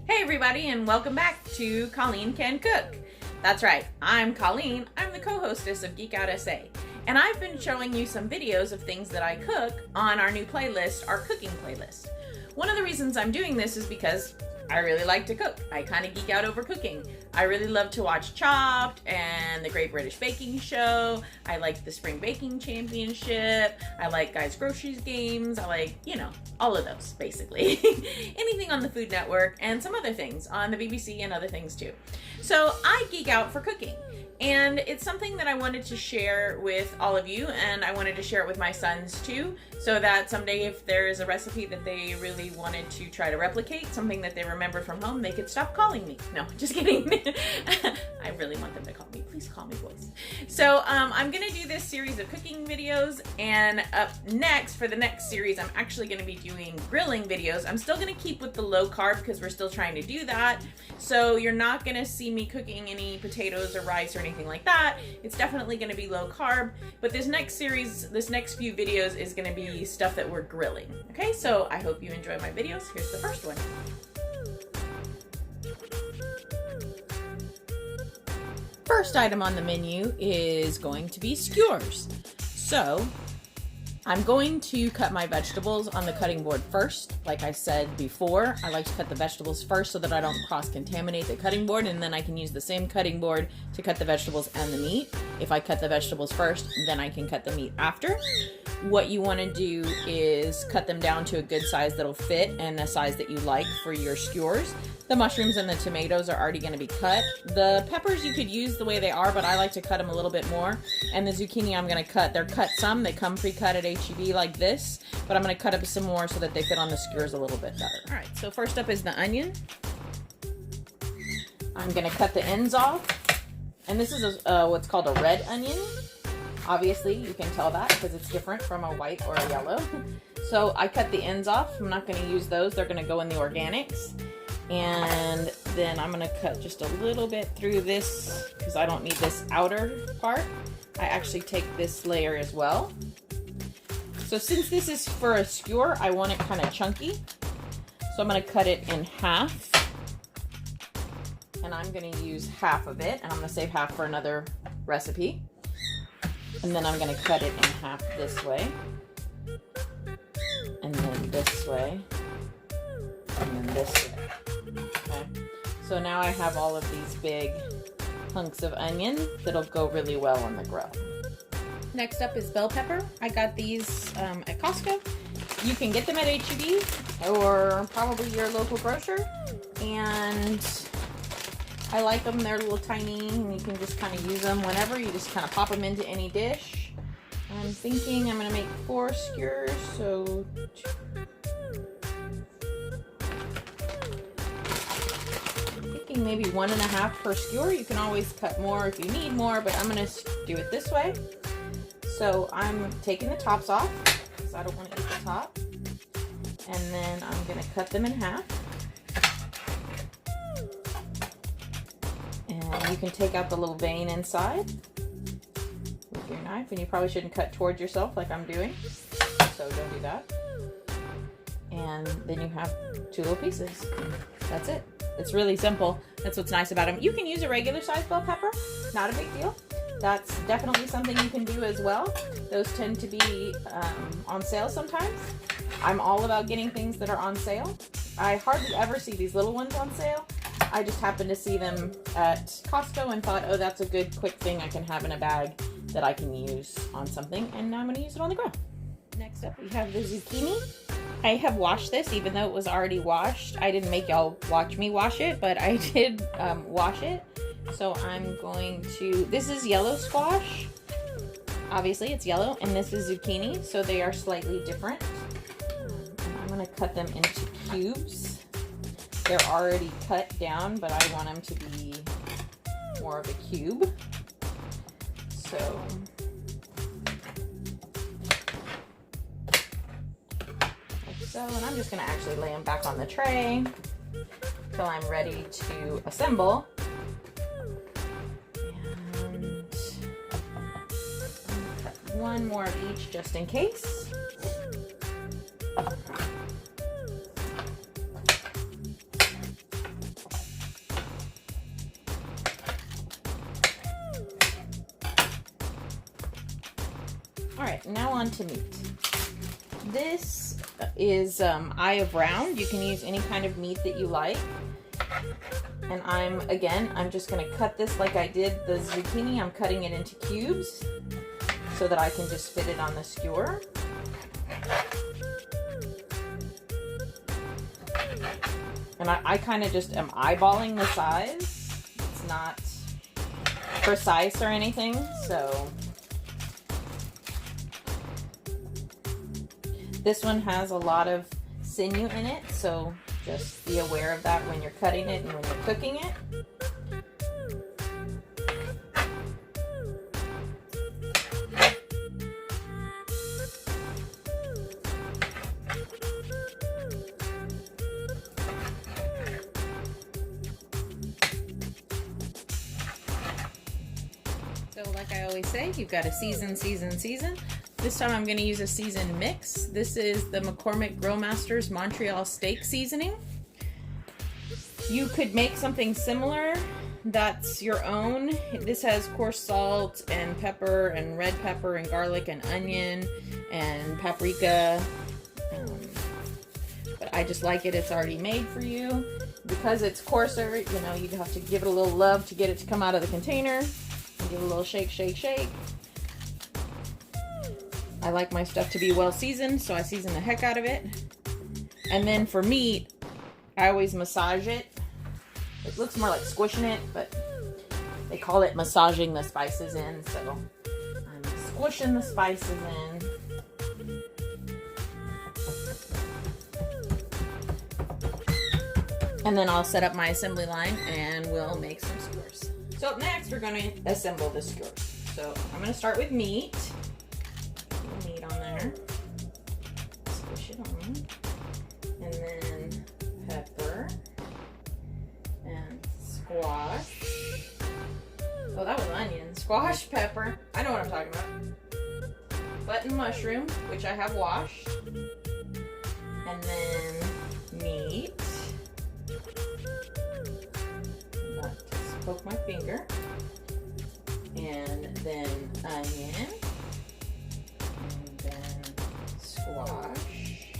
Hey everybody, and welcome back to Colleen Can Cook. That's right, I'm Colleen. I'm the co-hostess of Geek Out SA, and I've been showing you some videos of things that I cook on our new playlist, our cooking playlist. One of the reasons I'm doing this is because I really like to cook. I kind of geek out over cooking. I really love to watch Chopped and the Great British Baking Show. I like the Spring Baking Championship. I like Guys Groceries Games. I like, all of those, basically. Anything on the Food Network and some other things on the BBC and other things too. So I geek out for cooking. And it's something that I wanted to share with all of you, and I wanted to share it with my sons too, so that someday if there is a recipe that they really wanted to try to replicate, something that they remember from home, they could stop calling me. No, just kidding. I really want them to call me. Please call me, boys. So I'm going to do this series of cooking videos, and up next, for the next series, I'm actually going to be doing grilling videos. I'm still going to keep with the low carb because we're still trying to do that. So you're not going to see me cooking any potatoes or rice or anything like that. It's definitely going to be low carb, but this next series, this next few videos is going to be stuff that we're grilling. Okay, so I hope you enjoy my videos. Here's the first one. First item on the menu is going to be skewers. So I'm going to cut my vegetables on the cutting board first. Like I said before, I like to cut the vegetables first so that I don't cross-contaminate the cutting board, and then I can use the same cutting board to cut the vegetables and the meat. If I cut the vegetables first, then I can cut the meat after. What you want to do is cut them down to a good size that'll fit and the size that you like for your skewers. The mushrooms and the tomatoes are already going to be cut. The peppers you could use the way they are, but I like to cut them a little bit more. And the zucchini I'm going to cut. They're cut some. They come pre-cut at H-E-B like this, but I'm going to cut up some more so that they fit on the skewers a little bit better. All right, so first up is the onion. I'm going to cut the ends off. And this is what's called a red onion. Obviously, you can tell that because it's different from a white or a yellow. So I cut the ends off. I'm not going to use those. They're going to go in the organics. And then I'm going to cut just a little bit through this because I don't need this outer part. I actually take this layer as well. So since this is for a skewer, I want it kind of chunky. So I'm going to cut it in half. And I'm going to use half of it. And I'm going to save half for another recipe. And then I'm going to cut it in half this way. And then this way. And then this way. Okay. So now I have all of these big hunks of onion that'll go really well on the grill. Next up is bell pepper. I got these at Costco. You can get them at H-E-B or probably your local grocer. And I like them. They're a little tiny and you can just kind of use them whenever. You just kind of pop them into any dish. I'm thinking I'm going to make 4 skewers, so maybe 1.5 per skewer. You can always cut more if you need more, but I'm going to do it this way. So I'm taking the tops off because I don't want to eat the top. And then I'm going to cut them in half. And you can take out the little vein inside with your knife, and you probably shouldn't cut towards yourself like I'm doing. So don't do that. And then you have 2 little pieces. That's it. It's really simple. That's what's nice about them. You can use a regular size bell pepper. Not a big deal. That's definitely something you can do as well. Those tend to be on sale sometimes. I'm all about getting things that are on sale. I hardly ever see these little ones on sale. I just happened to see them at Costco and thought, oh, that's a good quick thing I can have in a bag that I can use on something. And now I'm going to use it on the grill. Next up, we have the zucchini. I have washed this, even though it was already washed. I didn't make y'all watch me wash it, but I did wash it. So I'm going to, this is yellow squash. Obviously it's yellow, and this is zucchini, so they are slightly different. And I'm gonna cut them into cubes. They're already cut down, but I want them to be more of a cube. So and I'm just going to actually lay them back on the tray until I'm ready to assemble. And cut 1 more of each just in case. right, now on to meat. This is eye of round. You can use any kind of meat that you like. And I'm just gonna cut this like I did the zucchini. I'm cutting it into cubes so that I can just fit it on the skewer. And I kind of just am eyeballing the size. It's not precise or anything, so. This one has a lot of sinew in it, so just be aware of that when you're cutting it and when you're cooking it. So like I always say, you've got to season. This time I'm going to use a seasoned mix. This is the McCormick Grill Masters Montreal Steak Seasoning. You could make something similar that's your own. This has coarse salt and pepper and red pepper and garlic and onion and paprika. But I just like it. It's already made for you. Because it's coarser, you know, you have to give it a little love to get it to come out of the container. Give it a little shake. I like my stuff to be well seasoned, so I season the heck out of it. And then for meat, I always massage it. It looks more like squishing it, but they call it massaging the spices in, so I'm squishing the spices in. And then I'll set up my assembly line and we'll make some skewers. So up next, we're going to assemble the skewers. So I'm going to start with meat. Meat on there. Squish it on. And then pepper. And squash. Oh, that was onion. Squash, pepper. I know what I'm talking about. Button mushroom, which I have washed. And then meat. Not to poke my finger. And then onion. And then squash.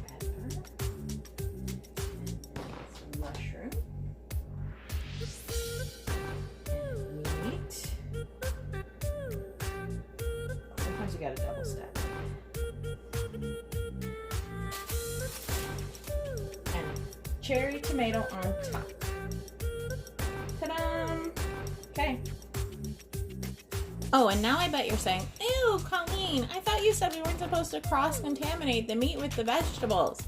Pepper. Some mushroom. And meat. Sometimes you gotta double step. And cherry tomato on top. Ta-da! Okay. Oh, and now I bet you're saying, ew, Colleen, I thought you said we weren't supposed to cross-contaminate the meat with the vegetables.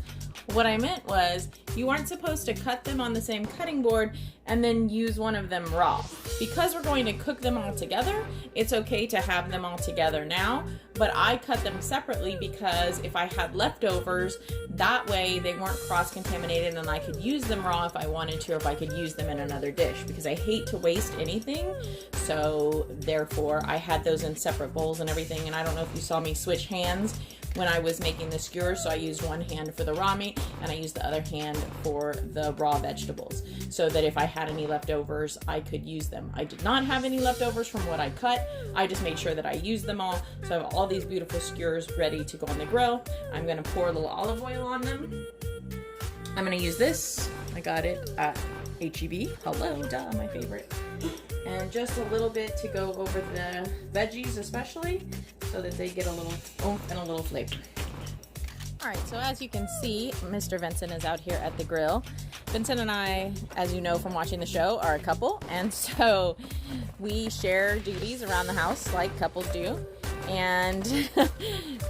What I meant was, you weren't supposed to cut them on the same cutting board and then use one of them raw. Because we're going to cook them all together, it's okay to have them all together now, but I cut them separately because if I had leftovers, that way they weren't cross-contaminated and I could use them raw if I wanted to, or if I could use them in another dish, because I hate to waste anything. So therefore, I had those in separate bowls and everything, and I don't know if you saw me switch hands when I was making the skewer, so I used one hand for the raw meat and I used the other hand for the raw vegetables, so that if I had any leftovers, I could use them. I did not have any leftovers from what I cut. I just made sure that I used them all. So I have all these beautiful skewers ready to go on the grill. I'm gonna pour a little olive oil on them. I'm gonna use this. I got it at H-E-B. Hello, duh, my favorite. And just a little bit to go over the veggies especially, so that they get a little oomph and a little flavor. All right, so as you can see, Mr. Vincent is out here at the grill. Vincent and I, as you know from watching the show, are a couple, and so we share duties around the house like couples do. And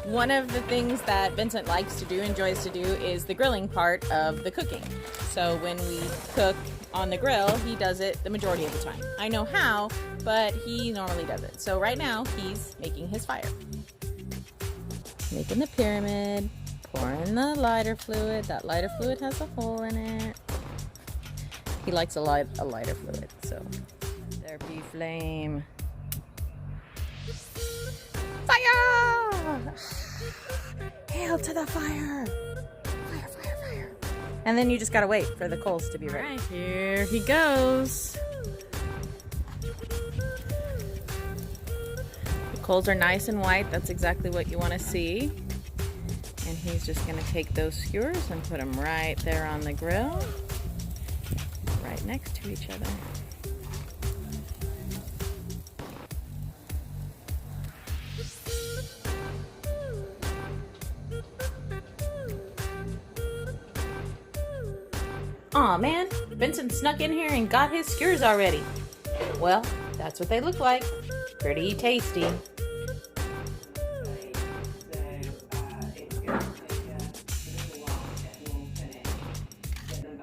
one of the things that Vincent likes to do, enjoys to do, is the grilling part of the cooking. So when we cook on the grill, he does it the majority of the time. I know how, but he normally does it. So right now, he's making his fire. Making the pyramid, pouring the lighter fluid. That lighter fluid has a hole in it. He likes a lighter fluid, so there be flame. Fire! Hail to the fire! Fire, fire, fire. And then you just gotta wait for the coals to be ready. All right, here he goes. The Coals are nice and white. That's exactly what you want to see. And he's just going to take those skewers and put them right there on the grill, right next to each other. Aw, man, Vincent snuck in here and got his skewers already. Well, that's what they look like. Pretty tasty.